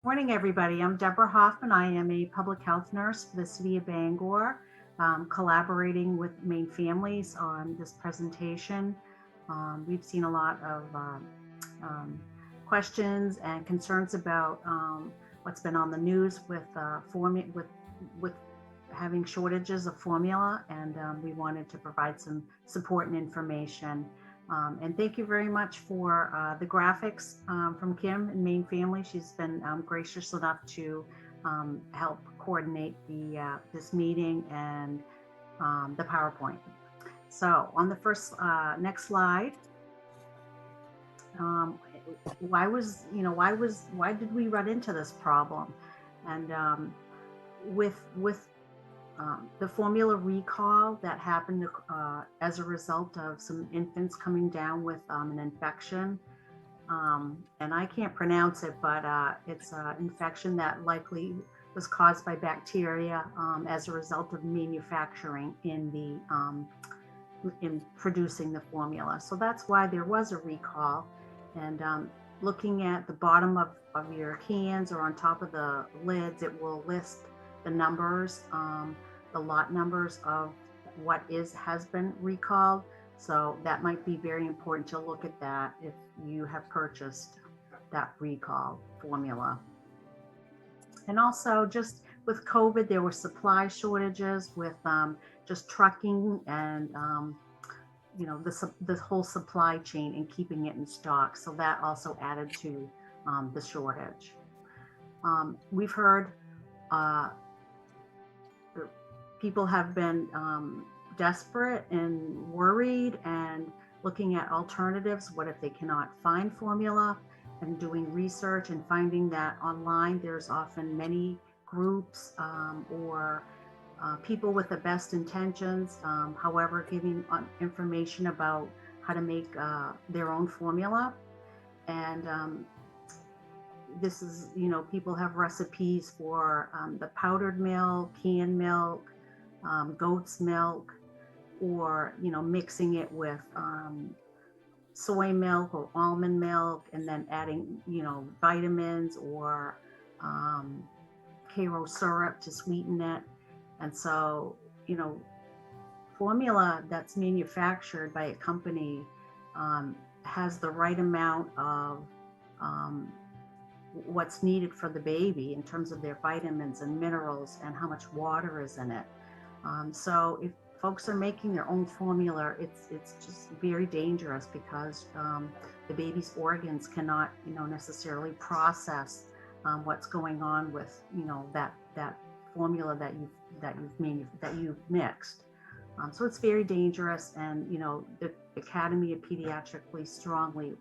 Morning, everybody. I'm Deborah Hoffman. I am a public health nurse for the city of Bangor, collaborating with Maine Families on this presentation. We've seen a lot of um, questions and concerns about what's been on the news with having shortages of formula, and we wanted to provide some support and information. And thank you very much for the graphics from Kim and Maine Family. She's been gracious enough to help coordinate this meeting and the PowerPoint. So on the next slide, um, why did we run into this problem? And with the formula recall that happened as a result of some infants coming down with an infection. And I can't pronounce it, but it's an infection that likely was caused by bacteria as a result of manufacturing in producing the formula. So that's why there was a recall. And looking at the bottom of your cans or on top of the lids, it will list the numbers, the lot numbers of what has been recalled. So that might be very important to look at that if you have purchased that recall formula. And also just with COVID, there were supply shortages with just trucking and the whole supply chain and keeping it in stock. So that also added to the shortage. We've heard people have been desperate and worried and looking at alternatives. What if they cannot find formula? And doing research and finding that online there's often many groups or people with the best intentions, however, giving information about how to make their own formula. And this is, people have recipes for the powdered milk, canned milk, goat's milk, or, mixing it with soy milk or almond milk, and then adding, vitamins or Karo syrup to sweeten it. And so, formula that's manufactured by a company has the right amount of what's needed for the baby in terms of their vitamins and minerals and how much water is in it. So if folks are making their own formula, it's just very dangerous because the baby's organs cannot, necessarily process what's going on with, that formula that you've mixed. So it's very dangerous, and the Academy of Pediatrically strongly,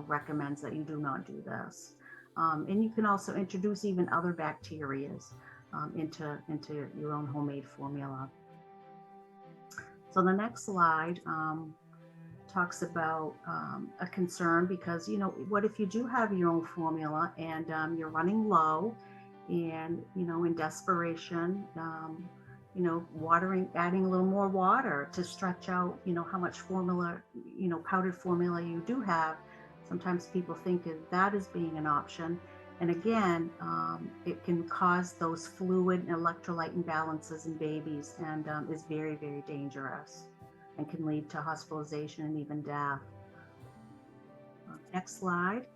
recommends that you do not do this. And you can also introduce even other bacterias into your own homemade formula. So the next slide talks about a concern because, what if you do have your own formula and you're running low and, in desperation, adding a little more water to stretch out, how much formula, powdered formula you do have. Sometimes people think of that as being an option. And again, it can cause those fluid and electrolyte imbalances in babies and is very, very dangerous and can lead to hospitalization and even death. Next slide.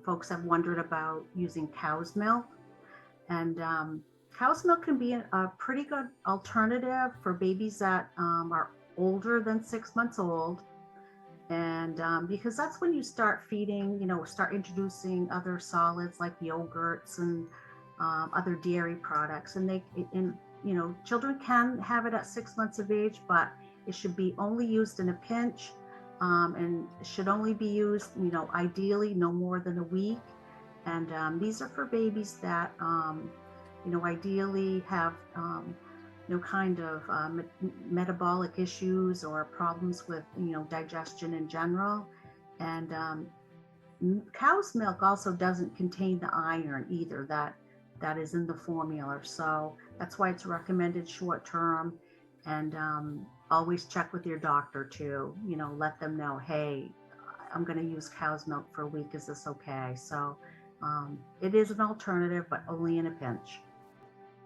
Folks have wondered about using cow's milk. And cow's milk can be a pretty good alternative for babies that are older than 6 months old. And because that's when you start feeding, start introducing other solids like yogurts and other dairy products. And children can have it at 6 months of age, but it should be only used in a pinch and should only be used, ideally no more than a week. And these are for babies that, ideally have kind of metabolic issues or problems with, digestion in general. And cow's milk also doesn't contain the iron either that is in the formula. So that's why it's recommended short term. And always check with your doctor too, let them know, hey, I'm going to use cow's milk for a week. Is this okay? So It is an alternative, but only in a pinch.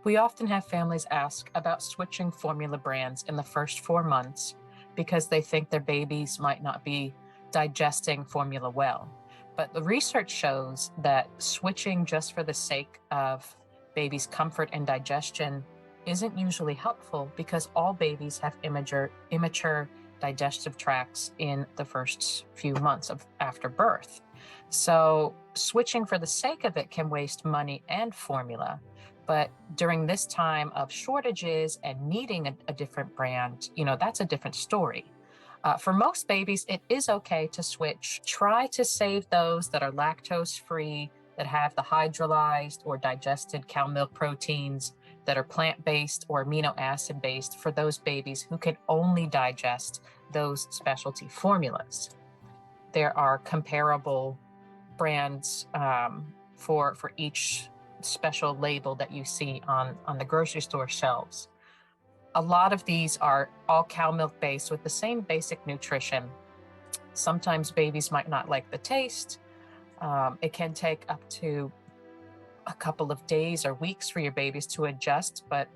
We often have families ask about switching formula brands in the first 4 months because they think their babies might not be digesting formula well. But the research shows that switching just for the sake of baby's comfort and digestion isn't usually helpful because all babies have immature digestive tracts in the first few months after birth. So switching for the sake of it can waste money and formula. But during this time of shortages and needing a different brand, that's a different story. For most babies, it is okay to switch. Try to save those that are lactose free, that have the hydrolyzed or digested cow milk proteins, that are plant-based or amino acid based for those babies who can only digest those specialty formulas. There are comparable brands for each special label that you see on the grocery store shelves. A lot of these are all cow milk based with the same basic nutrition. Sometimes babies might not like the taste. It can take up to a couple of days or weeks for your babies to adjust, but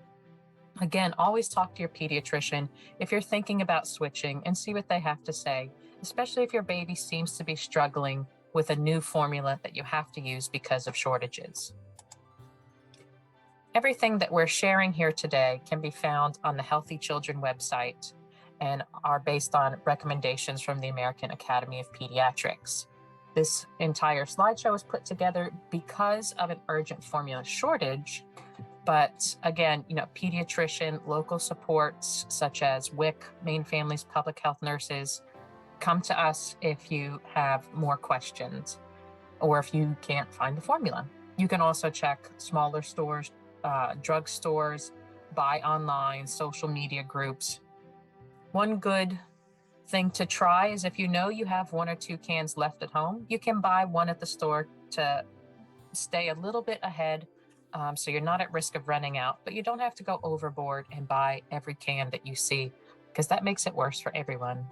again, always talk to your pediatrician if you're thinking about switching and see what they have to say, especially if your baby seems to be struggling with a new formula that you have to use because of shortages. Everything that we're sharing here today can be found on the Healthy Children website and are based on recommendations from the American Academy of Pediatrics. This entire slideshow was put together because of an urgent formula shortage. But again, pediatrician, local supports such as WIC, Maine Families Public Health Nurses, come to us if you have more questions or if you can't find the formula. You can also check smaller stores, drugstores, buy online, social media groups. One good thing to try is if you know you have 1 or 2 cans left at home, you can buy one at the store to stay a little bit ahead, so you're not at risk of running out, but you don't have to go overboard and buy every can that you see because that makes it worse for everyone.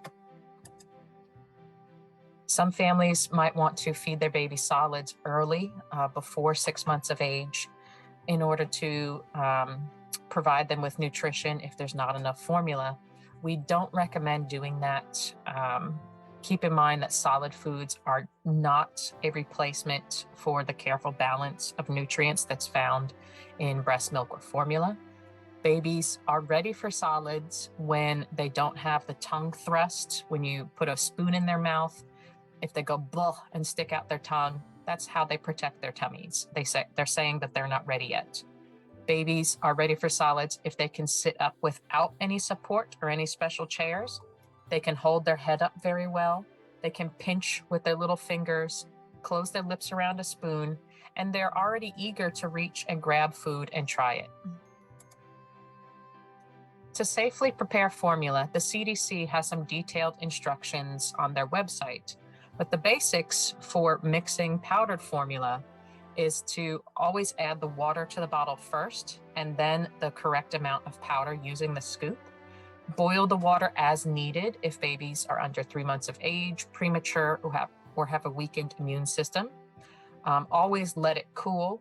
Some families might want to feed their baby solids early, before 6 months of age, in order to provide them with nutrition if there's not enough formula. We don't recommend doing that. Keep in mind that solid foods are not a replacement for the careful balance of nutrients that's found in breast milk or formula. Babies are ready for solids when they don't have the tongue thrust, when you put a spoon in their mouth. If they go blah and stick out their tongue, that's how they protect their tummies. They're saying that they're not ready yet. Babies are ready for solids if they can sit up without any support or any special chairs. They can hold their head up very well. They can pinch with their little fingers, close their lips around a spoon, and they're already eager to reach and grab food and try it. To safely prepare formula, the CDC has some detailed instructions on their website. But the basics for mixing powdered formula is to always add the water to the bottle first and then the correct amount of powder using the scoop. Boil the water as needed if babies are under 3 months of age, premature, or have a weakened immune system. Always let it cool.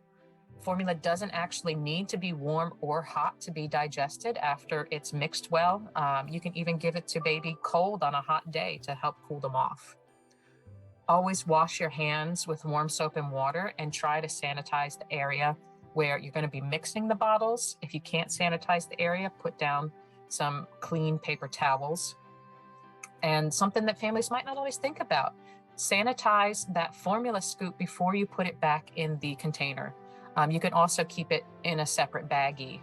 Formula doesn't actually need to be warm or hot to be digested after it's mixed well. You can even give it to baby cold on a hot day to help cool them off. Always wash your hands with warm soap and water and try to sanitize the area where you're going to be mixing the bottles. If you can't sanitize the area, put down some clean paper towels. And something that families might not always think about, sanitize that formula scoop before you put it back in the container. You can also keep it in a separate baggie.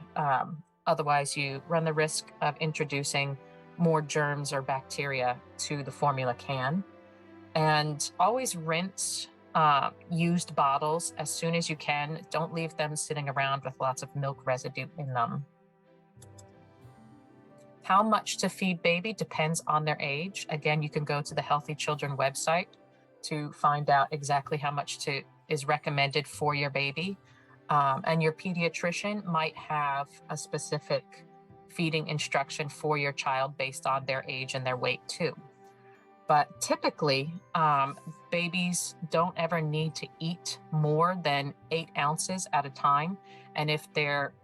Otherwise, you run the risk of introducing more germs or bacteria to the formula can. And always rinse used bottles as soon as you can. Don't leave them sitting around with lots of milk residue in them. How much to feed baby depends on their age. Again, you can go to the Healthy Children website to find out exactly how much is recommended for your baby. And your pediatrician might have a specific feeding instruction for your child based on their age and their weight too. But typically, babies don't ever need to eat more than 8 ounces at a time. And if they're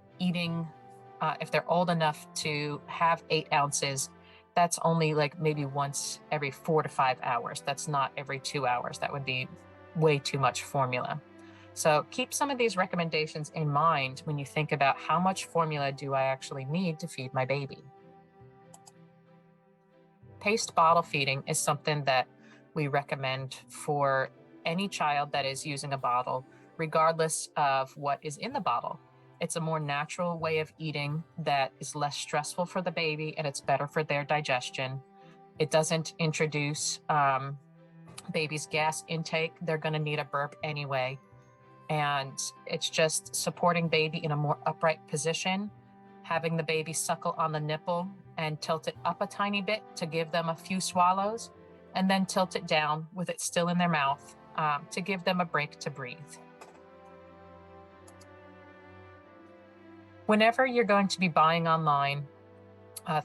old enough to have 8 ounces, that's only like maybe once every 4 to 5 hours. That's not every 2 hours. That would be way too much formula. So keep some of these recommendations in mind when you think about how much formula do I actually need to feed my baby. Paced bottle feeding is something that we recommend for any child that is using a bottle, regardless of what is in the bottle. It's a more natural way of eating that is less stressful for the baby, and it's better for their digestion. It doesn't introduce baby's gas intake. They're going to need a burp anyway. And it's just supporting baby in a more upright position, having the baby suckle on the nipple and tilt it up a tiny bit to give them a few swallows, and then tilt it down with it still in their mouth to give them a break to breathe. Whenever you're going to be buying online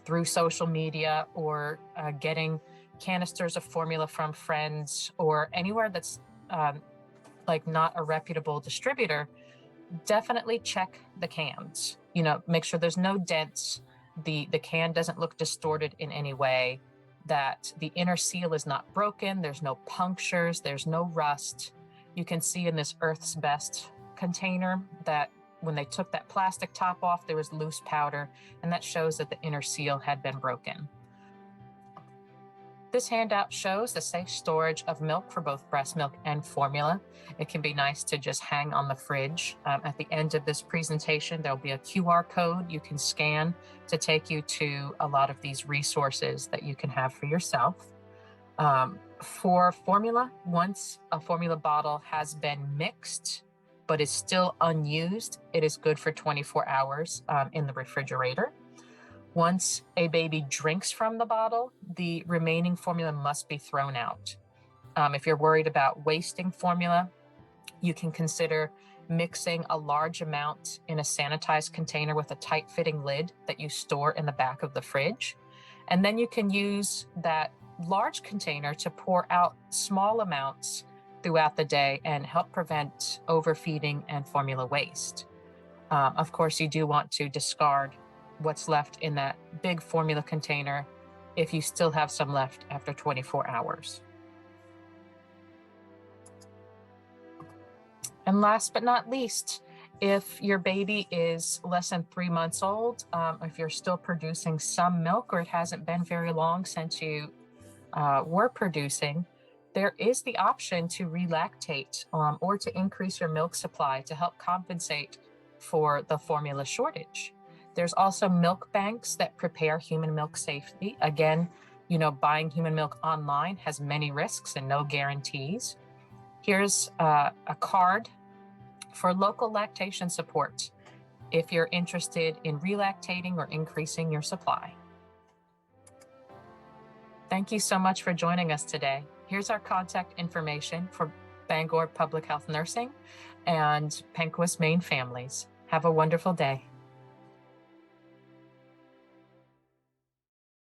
through social media or getting canisters of formula from friends or anywhere that's like not a reputable distributor, definitely check the cans. Make sure there's no dents, the can doesn't look distorted in any way, that the inner seal is not broken, there's no punctures, there's no rust. You can see in this Earth's Best container that when they took that plastic top off, there was loose powder, and that shows that the inner seal had been broken. This handout shows the safe storage of milk for both breast milk and formula. It can be nice to just hang on the fridge. At the end of this presentation, there'll be a QR code you can scan to take you to a lot of these resources that you can have for yourself. For formula, once a formula bottle has been mixed but is still unused, it is good for 24 hours in the refrigerator. Once a baby drinks from the bottle, the remaining formula must be thrown out. If you're worried about wasting formula, you can consider mixing a large amount in a sanitized container with a tight-fitting lid that you store in the back of the fridge. And then you can use that large container to pour out small amounts throughout the day and help prevent overfeeding and formula waste. Of course, you do want to discard what's left in that big formula container if you still have some left after 24 hours. And last but not least, if your baby is less than 3 months old, if you're still producing some milk or it hasn't been very long since you were producing, there is the option to relactate or to increase your milk supply to help compensate for the formula shortage. There's also milk banks that prepare human milk safely. Again, buying human milk online has many risks and no guarantees. Here's a card for local lactation support if you're interested in relactating or increasing your supply. Thank you so much for joining us today. Here's our contact information for Bangor Public Health Nursing and Penquis Maine Families. Have a wonderful day.